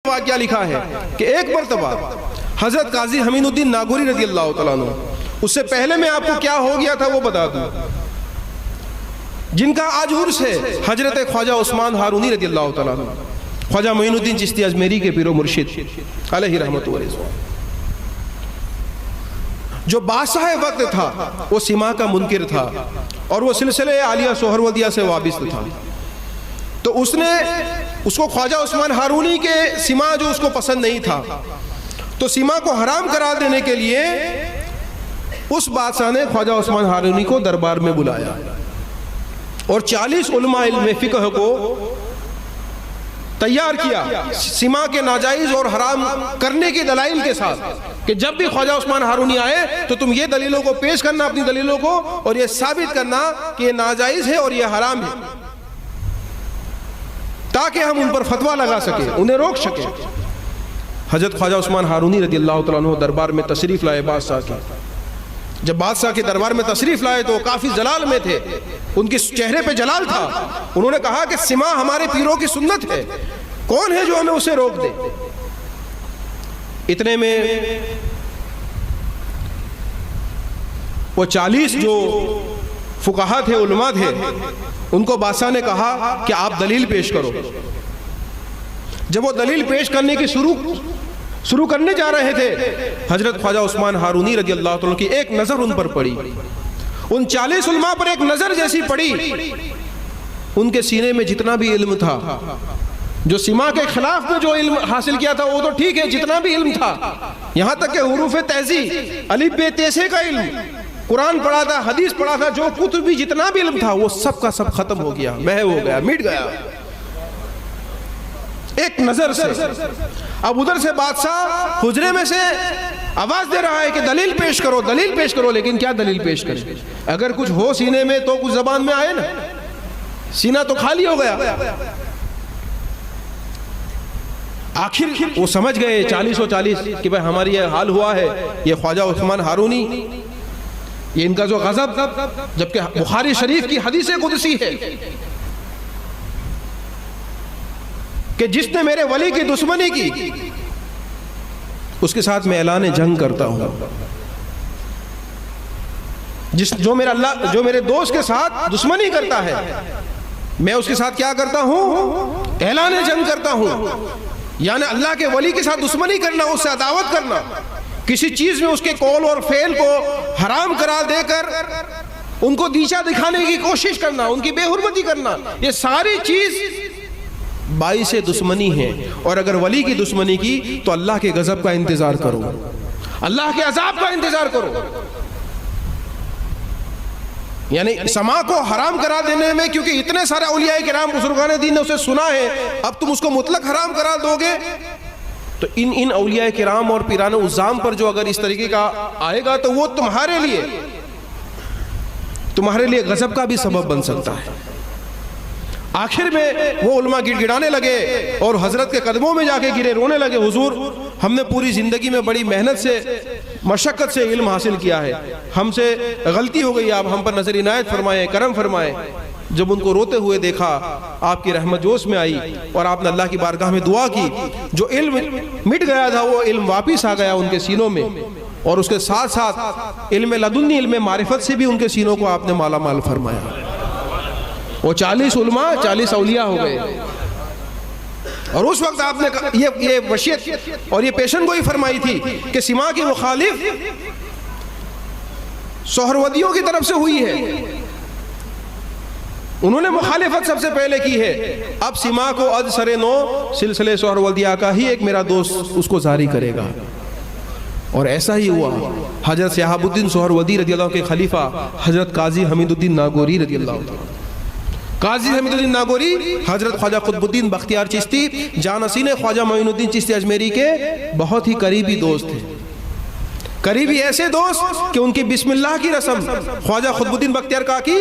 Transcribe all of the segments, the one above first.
वाक़या लिखा है कि एक मरतबा हजरत काजी हमीदुद्दीन नागौरी रज़ी अल्लाह तआला अन्हु, उससे पहले मैं आपको क्या हो गया था वो बता दूं, जिनका आज उर्स है हजरत ख्वाजा उस्मान हारूनी रज़ी अल्लाह तआला अन्हु, ख्वाजा मोइनुद्दीन चिश्ती अजमेरी के पीरो मुर्शिद अलैहि रहमतुल्लाह व रिज़वान। जो बादशाह वक्त था वो सिमा का मुनकिर था और वो सिलसिले आलिया सोहरवर्दिया से वाबिस्त था। तो उसको ख्वाजा उस्मान हारूनी के सिमा जो उसको पसंद नहीं था, तो सिमा को हराम करार देने के लिए उस बादशाह ने ख्वाजा उस्मान हारूनी को दरबार में बुलाया और 40 उलमा इल्म फिक़ह को तैयार किया सिमा के नाजायज़ और हराम करने की दलाइल के साथ कि जब भी ख्वाजा उस्मान हारूनी आए तो तुम ये दलीलों को पेश करना, अपनी दलीलों को, और ये साबित करना कि ये नाजायज़ है और ये हराम है, ताकि हम उन पर फतवा लगा सके, उन्हें रोक सके। हजरत ख्वाजा उस्मान हारूनी रज़ी अल्लाह तआला अन्हु दरबार में तशरीफ़ लाए बादशाह के। जब बादशाह के दरबार में तशरीफ़ लाए तो काफ़ी जलाल में थे, उनके चेहरे पे जलाल था। उन्होंने कहा कि सिमा हमारे पीरों की सुन्नत है, कौन है जो हमें उसे रोक दे। इतने में वो 40 जो फुकाहा थे, उलमा थे, उनको बादशाह ने कहा कि आप दलील पेश करो। जब वो दलील पेश करने की शुरू करने जा रहे थे, हजरत ख्वाजा उस्मान हारूनी रज़ी अल्लाह तआला की एक नज़र उन पर पड़ी। उन 40 उलमा पर एक नज़र जैसी पड़ी, उनके सीने में जितना भी इल्म था, जो सिमा के खिलाफ में जो इल्म हासिल किया था वो तो ठीक है, जितना भी इल्म था, यहाँ तक कि हुरूफ तेज़ी, अलिफ बे तेसे का इल्म, कुरान पढ़ा था, हदीस पढ़ा था, जो कुतुबी जितना भी इल्म था वो सब का सब खत्म हो गया, महव हो गया, मिट गया एक नजर से। अब उधर से बादशाह हुजरे में से आवाज दे रहा है कि दलील पेश करो, दलील पेश करो। लेकिन क्या दलील पेश करें? अगर कुछ हो सीने में तो कुछ जबान में आए ना, सीना तो खाली हो गया। आखिर वो समझ गए 40 कि भाई हमारी ये हाल हुआ है, ये ख्वाजा उस्मान हारूनी, ये इनका जो गजब, जबकि बुखारी शरीफ की हदीस कुदसी है कि जिसने मेरे वली की दुश्मनी की उसके साथ मैं ऐलान जंग करता हूं। जो मेरे दोस्त के साथ दुश्मनी करता है, मैं उसके साथ क्या करता हूं? ऐलान जंग करता हूं। यानी अल्लाह के वली के साथ दुश्मनी करना, उससे अदावत करना, किसी चीज में उसके कौल और फेल को हराम करार देकर उनको दीशा दिखाने की कोशिश करना, उनकी बेहुरमती करना, ये सारी चीज बाई से दुश्मनी है। और अगर वली की दुश्मनी की तो अल्लाह के गजब का इंतजार करो, अल्लाह के अजाब का इंतजार करो। यानी समा को हराम करा देने में, क्योंकि इतने सारे औलिया किराम बुजुर्गान दीन ने उसे सुना है, अब तुम उसको मुतलक हराम करार दोगे तो इन औलिया किराम और पीरान उज़्ज़ाम पर जो अगर इस तरीके का आएगा तो वो तुम्हारे लिए गजब का भी सबब बन सकता है। आखिर में वो उलमा गिड़गिड़ाने लगे और हजरत के कदमों में जाके गिरे, रोने लगे, हुजूर हमने पूरी जिंदगी में बड़ी मेहनत से, मशक्कत से इल्म हासिल किया है, हमसे गलती हो गई, आप हम पर नजर इनायत फरमाए, करम फरमाए। जब उनको रोते हुए देखा, आपकी रहमत जोश में आई और आपने अल्लाह की बारगाह में दुआ की, जो इल्म मिट गया था वो इल्म वापिस आ गया उनके सीनों में, और उसके साथ साथ इल्म लदुन्नी, इल्म मारिफत से भी उनके सीनों को आपने माला माल फरमाया। वो 40 उलमा 40 औलिया हो गए। और उस वक्त आपने ये वसीयत और ये पेशन गोई फरमाई थी कि सिमा की मुखालिफ सोहरवर्दियों की तरफ से हुई है, उन्होंने मुखालिफत सबसे पहले की है। अब सिमा को अद सरे नो सिलसिले सोहरवर्दिया का ही एक मेरा दोस्त उसको जारी करेगा। और ऐसा ही हुआ। हजरत शहाबुद्दीन सोहरवर्दी रज़ी अल्लाह के खलीफा हजरत काजी हमीदुद्दीन नागौरी रज़ी अल्लाह, काजी हमीदुद्दीन नागौरी हजरत ख्वाजा कुतुबुद्दीन बख्तियार चिश्ती जानसीन ख्वाजा मोइनुद्दीन चिश्ती अजमेरी के बहुत ही करीबी दोस्त थे। करीबी ऐसे दोस्त कि उनकी बिस्मिल्लाह की रस्म ख्वाजा कुतुबुद्दीन बख्तियार काकी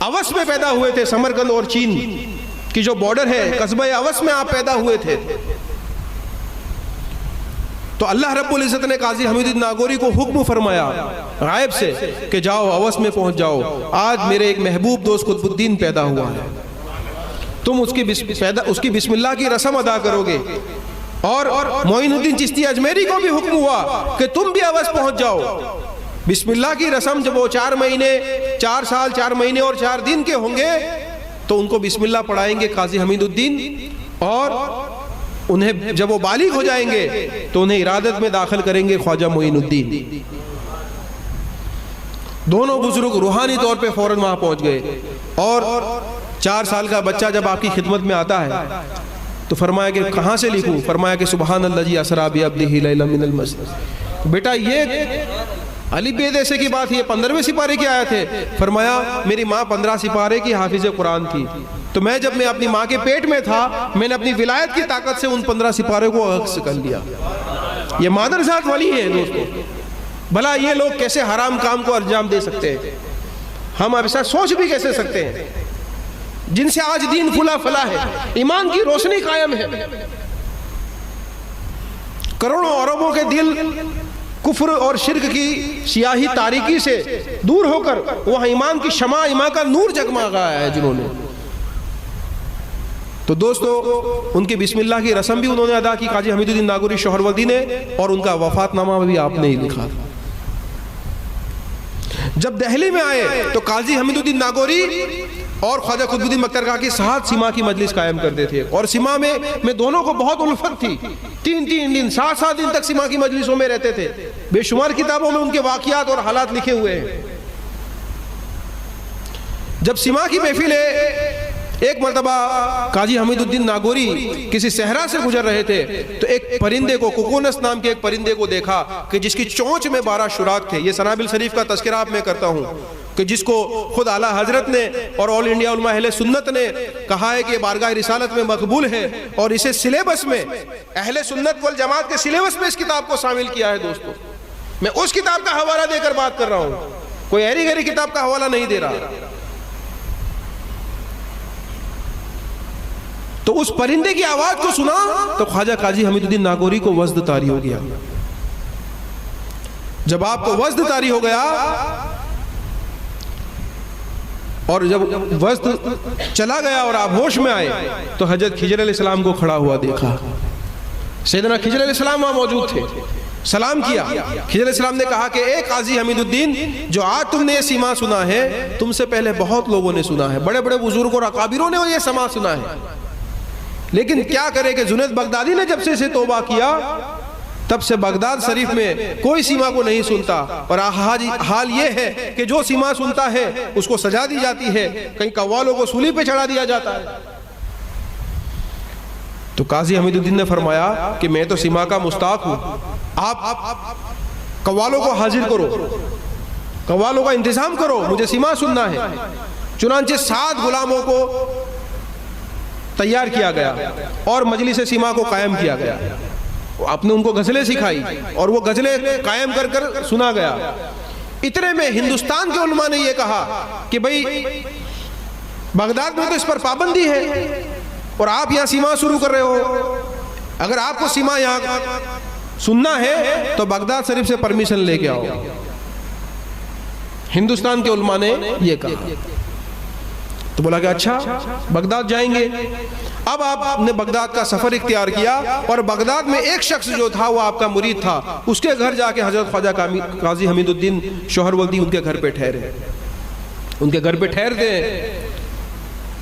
अवस में पैदा हुए थे। समरकंद और चीन की जो बॉर्डर है, कस्बा अवस में आप पैदा हुए थे। तो अल्लाह रब्बुल इज़्ज़त ने काजी हमीदुद्दीन नागौरी को हुक्म फरमाया गायब से कि जाओ अवस में पहुंच जाओ, आज मेरे एक महबूब दोस्त कुतुबुद्दीन पैदा हुआ है, तुम उसकी बिस्मिल्लाह की रस्म अदा करोगे और मोइनुद्दीन चिश्ती अजमेरी को भी हुक्म हुआ कि तुम भी अवश्य पहुंच जाओ। बिस्मिल्लाह की रस्म जब वो 4 महीने 4 साल 4 महीने और 4 दिन के होंगे तो उनको बिस्मिल्लाह पढ़ाएंगे काजी हमीदुद्दीन, और उन्हें जब वो बालिग हो जाएंगे तो उन्हें इरादत में दाखिल करेंगे ख्वाजा मोइनुद्दीन। दोनों बुजुर्ग रूहानी तौर पे फौरन वहां पहुंच गए, और 4 साल का बच्चा जब आपकी खिदमत में आता है तो फरमाया कि कहाँ से लिखूं? फरमाया कि सुबहानल्लाजी अस्रा बिअब्दिही लैलन मिनल मस्जिद। बेटा ये अली बेदेसे की बात, ये 15वें सिपारे की आयत है। फरमाया मेरी माँ 15 सिपारे की हाफिज कुरान थी, तो मैं जब मैं अपनी माँ के पेट में था मैंने अपनी विलायत की ताकत से उन 15 सिपारे को अक्स कर लिया। ये मादर जात वाली है दोस्तों। भला ये लोग कैसे हराम काम को अंजाम दे सकते हैं? हम ऐसा सोच भी कैसे सकते हैं? जिनसे आज दीन फुला फला है, ईमान की रोशनी कायम है, करोड़ों अरबों के दिल कुफ्र और शिर्क की सियाही तारीकी से दूर होकर वह ईमान की शमा, ईमान का नूर जगमगाया है जिन्होंने। तो दोस्तों उनकी बिस्मिल्लाह की रस्म भी उन्होंने अदा की, काजी हमीदुद्दीन नागौरी शोहरवर्दी ने, और उनका वफातनामा भी आपने ही लिखा। जब दिल्ली में आए तो काजी हमीदुद्दीन नागौरी और ख्वाजा कुतुबुद्दीन बख्तियार की साथ सीमा की मजलिस कायम करते थे, और सीमा में दोनों को बहुत उल्फत थी। 3-3 दिन 7-7 दिन तक सीमा की मजलिसों में रहते थे। बेशुमार किताबों में उनके वाक़ियात और हालात लिखे हुए हैं। जब सीमा की महफिल एक मरतबा काजी हमीदुद्दीन नागौरी किसी सहरा से गुजर रहे थे तो एक परिंदे को, कुकुनस नाम के एक परिंदे को देखा कि जिसकी चोंच में 12 शुराक थे। ये सनाबिल शरीफ का तज़किरा मैं करता हूँ कि जिसको खुद आला हजरत ने और ऑल इंडिया उलमा अहले सुन्नत ने कहा है कि ये बारगाह रिसालत में मकबूल है, और इसे सिलेबस में अहले सुन्नत वल जमात के सिलेबस में इस किताब को शामिल किया है। दोस्तों मैं उस किताब का हवाला देकर बात कर रहा हूँ, कोई ऐरी गैरी किताब का हवाला नहीं दे रहा। तो उस परिंदे की आवाज को सुना तो ख्वाजा काजी हमीदुद्दीन नागौरी को वज्द तारी हो गया। जब आपको वज्द तारी हो गया और जब वज्द चला गया और आप होश में आए तो हजरत खिजर अलैहिस्सलाम को खड़ा हुआ देखा। सैयदना खिजर अलैहिस्सलाम वहां मौजूद थे, सलाम किया। खिजर अलैहिस्सलाम ने कहा कि ए काजी हमीदुद्दीन, जो आज तुमने ये सीमा सुना है तुमसे पहले बहुत लोगों ने सुना है, बड़े बड़े बुजुर्गों और अकाबिरों ने ये समा सुना है, लेकिन क्या करे कि जुनैद बगदादी ने जब से इसे तौबा किया तब से बगदाद शरीफ में कोई सीमा को नहीं सुनता, और हाल ये है कि जो सीमा सुनता है उसको सजा दी जाती है, कहीं कव्वालों को सूली पे चढ़ा दिया जाता है। तो काजी हमीदुद्दीन ने फरमाया कि मैं तो सीमा का मुस्ताक हूं, आप कव्वालों को हाजिर करो, कव्वालों का इंतजाम करो, मुझे सीमा सुनना है। चुनांचे 7 गुलामों को तैयार किया गया और मजलिस सीमा को कायम किया गया। आपने उनको गजलें सिखाई और वो गजलें कायम कर कर सुना गया। इतने में हिंदुस्तान के उलमा ने यह कहा कि भाई बगदाद में तो इस पर पाबंदी है और आप यहाँ सीमा शुरू कर रहे हो, अगर आपको सीमा यहाँ सुनना है तो बगदाद शरीफ से परमिशन लेके आओ। हिंदुस्तान के उलमा ने यह कहा। तो बोला कि अच्छा बगदाद जाएंगे। अब आपने बगदाद का सफर इख्तियार किया और बगदाद में एक शख्स जो था वो आपका मुरीद था, उसके घर जाके हजरत ख्वाजा काजी हमीदुद्दीन शोहरवर्दी उनके घर पे ठहरे। उनके घर पे ठहरते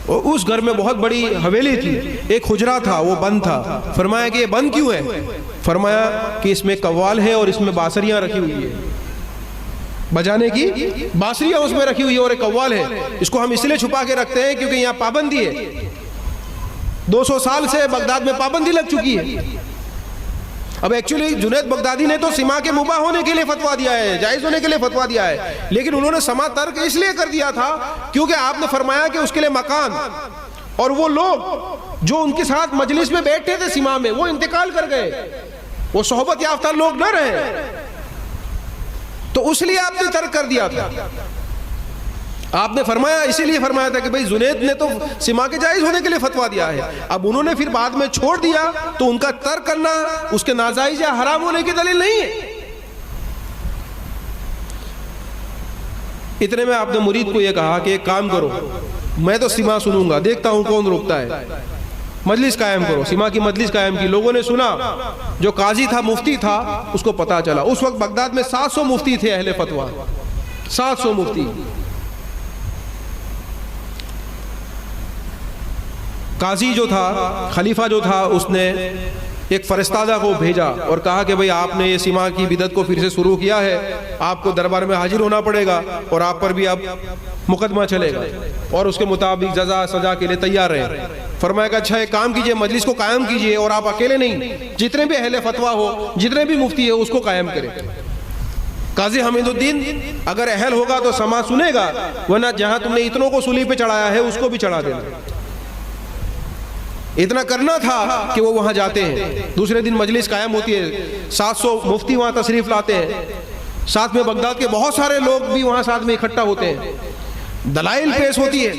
और उस घर में बहुत बड़ी हवेली थी, एक हुजरा था वो बंद था। फरमाया कि ये बंद क्यों है? फरमाया कि इसमें कव्वाल है और इसमें बांसुरियां रखी हुई है, बजाने की बांसुरियां उसमें रखी हुई है और एक कव्वाल है। इसको हम इसलिए छुपा के रखते हैं क्योंकि यहाँ पाबंदी है, 200 साल से बगदाद में पाबंदी लग चुकी है। अब एक्चुअली जुनैद बगदादी ने तो सीमा के मुबाह होने के लिए फतवा दिया है, जायज होने के लिए फतवा दिया है, लेकिन उन्होंने समा तर्क इसलिए कर दिया था क्योंकि आपने फरमाया कि उसके लिए मकान और वो लोग जो उनके साथ मजलिस में बैठे थे सीमा में वो इंतकाल कर गए, वो सोहबत याफ्ता लोग न रहे, तो उसलिए आपने तर्क कर दिया था। आपने फरमाया इसीलिए फरमाया था कि भाई जुनैद ने तो सीमा के जायज होने के लिए फतवा दिया है। अब उन्होंने फिर बाद में छोड़ दिया तो उनका तर्क करना उसके नाजायज या हराम होने की दलील नहीं है। इतने में आपने मुरीद को यह कहा कि एक काम करो, मैं तो सीमा सुनूंगा, देखता हूं कौन रोकता है। मजलिस कायम करो। सीमा की मजलिस कायम की। लोगों ने सुना, जो काजी था, मुफ्ती था, उसको पता चला। उस वक्त बगदाद में 700 मुफ्ती थे अहले फतवा, 700 मुफ्ती। काजी जो था, खलीफा जो था, उसने एक फरिश्तादा को भेजा और कहा कि भाई आपने ये सीमा की बिदत को फिर से शुरू किया है, आपको दरबार में हाजिर होना पड़ेगा और आप पर भी अब मुकदमा चलेगा और उसके मुताबिक जजा सजा के लिए तैयार रहे। फरमाया कि अच्छा एक काम कीजिए, मजलिस को कायम कीजिए और आप अकेले नहीं, जितने भी अहले फतवा हो, जितने भी मुफ्ती है, उसको कायम करें। काजी हमीदुद्दीन अगर अहल होगा तो समाज सुनेगा, वरना जहां तुमने इतनों को सूली पे चढ़ाया है उसको भी चढ़ा देना। इतना करना था कि वो वहां जाते हैं। दूसरे दिन मजलिस कायम होती है, 700 मुफ्ती वहां तशरीफ लाते हैं, साथ में बगदाद के बहुत सारे लोग भी वहां साथ में इकट्ठा होते हैं। दलाइल पेश होती है,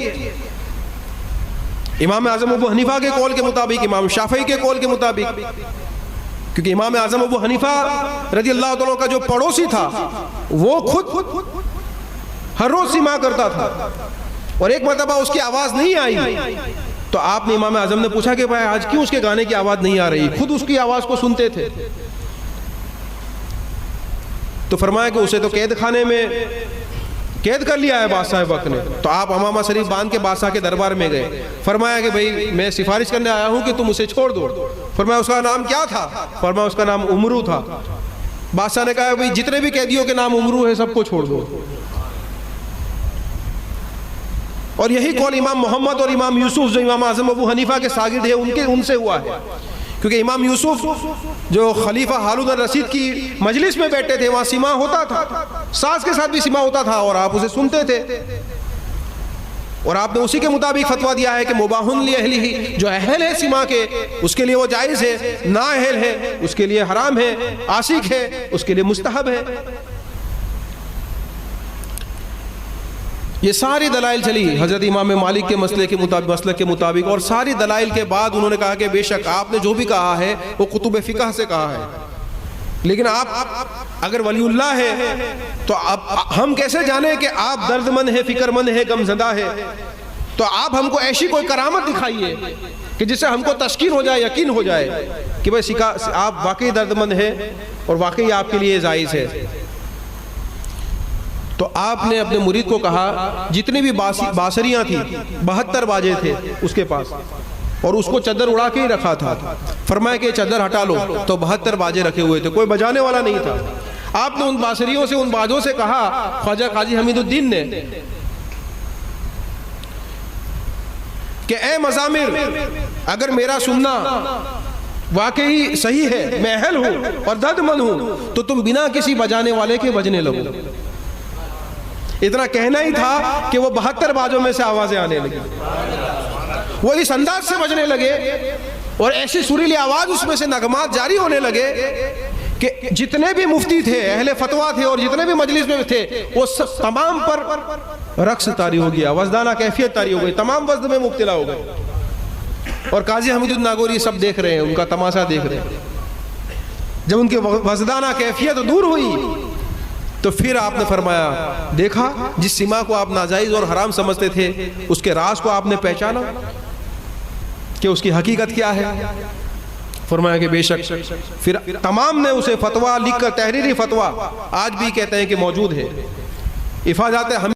इमाम आजम अबू हनीफा के कौल के मुताबिक, इमाम शाफई के कौल के मुताबिक, क्योंकि इमाम आजम अबू हनीफा रजी अल्लाह तआला का जो पड़ोसी था वो खुद हर रोज सिमा करता था और एक मरतबा उसकी आवाज नहीं आई तो आपने इमाम आजम ने पूछा कि भाई आज क्यों उसके गाने की आवाज नहीं आ रही, खुद उसकी आवाज को सुनते थे। तो फरमाया कि उसे तो कैद खाने में कैद कर लिया है बादशाह वक्त ने। तो आप अमामा शरीफ बांध के बादशाह के दरबार में गए। फरमाया कि भाई मैं सिफारिश करने आया हूं कि तुम उसे छोड़ दो। फरमाया उसका नाम क्या था? फरमाया उसका नाम उमरू था। बादशाह ने कहा भाई जितने भी कैदियों के नाम उमरू है सबको छोड़ दो। और यही कौल इमाम मोहम्मद और इमाम यूसुफ जो इमाम आजम अबू हनीफा के शागिर्द है उनसे हुआ है, क्योंकि इमाम यूसुफ जो खलीफा हारून रशीद की मजलिस में बैठे थे वहां सिमा होता था, सास के साथ भी सिमा होता था और आप उसे सुनते थे और आपने उसी के मुताबिक फतवा दिया है कि मुबाहुन li अहलिही, जो अहल है सिमा के उसके लिए वो जायज़ है, ना अहल है उसके लिए हराम है, आशिक है उसके लिए मुस्तहब है। ये सारी दलाइल चली हजरत इमाम मालिक के मसले के मुताबिक और सारी दलाइल के बाद उन्होंने कहा कि बेशक आपने जो भी कहा है वो कुतुब फिक़ह से कहा है, लेकिन आप अगर वलीउल्लाह है तो आप हम कैसे जाने कि आप दर्दमंद है, फिक्रमंद है, गमज़दा है? तो आप हमको ऐसी कोई करामत दिखाइए कि जिससे हमको तस्कीन हो जाए, यकीन हो जाए कि भाई आप वाकई दर्दमंद है और वाकई आपके लिए जायज़ है। तो आपने अपने मुरीद को कहा जितनी भी बांसुरियां थी 72 बाजे थे उसके पास और उसको चद्दर उड़ा के ही रखा था। फरमाया कि चद्दर हटा लो, तो 72 बाजे रखे हुए थे, कोई बजाने वाला नहीं था। आपने उन बांसुरियों से, उन बाजों से कहा, ख्वाजा काजी हमीदुद्दीन ने कि ए मज़ामिर, अगर मेरा सुनना वाकई सही है, मैं अहल हूं और दर्दमंद हूं, तो तुम बिना किसी बजाने वाले के बजने लगो। इतना कहना ही था कि वो 72 बाजों में से आवाजें आने लगी, वो इस अंदाज से बजने लगे और ऐसी सुरीली आवाज उसमें से नगमात जारी होने लगे कि जितने भी मुफ्ती थे, अहले फतवा थे और जितने भी मजलिस में थे वो सब तमाम पर रक्स तारी हो गया, वजदाना कैफियत तारी हो गई, तमाम वजद में मुब्तला हो गए। और काजी हमीदुद्दीन नागौरी सब देख रहे हैं, उनका तमाशा देख रहे हैं। जब उनकी वजदाना कैफियत दूर हुई तो फिर आपने फरमाया, देखा जिस सीमा को आप नाजायज और हराम समझते थे उसके राज को आपने पहचाना कि उसकी हकीकत क्या है? फरमाया कि बेशक। फिर तमाम ने उसे फतवा लिखकर, तहरीरी फतवा आज भी कहते हैं कि मौजूद है, इफादात हम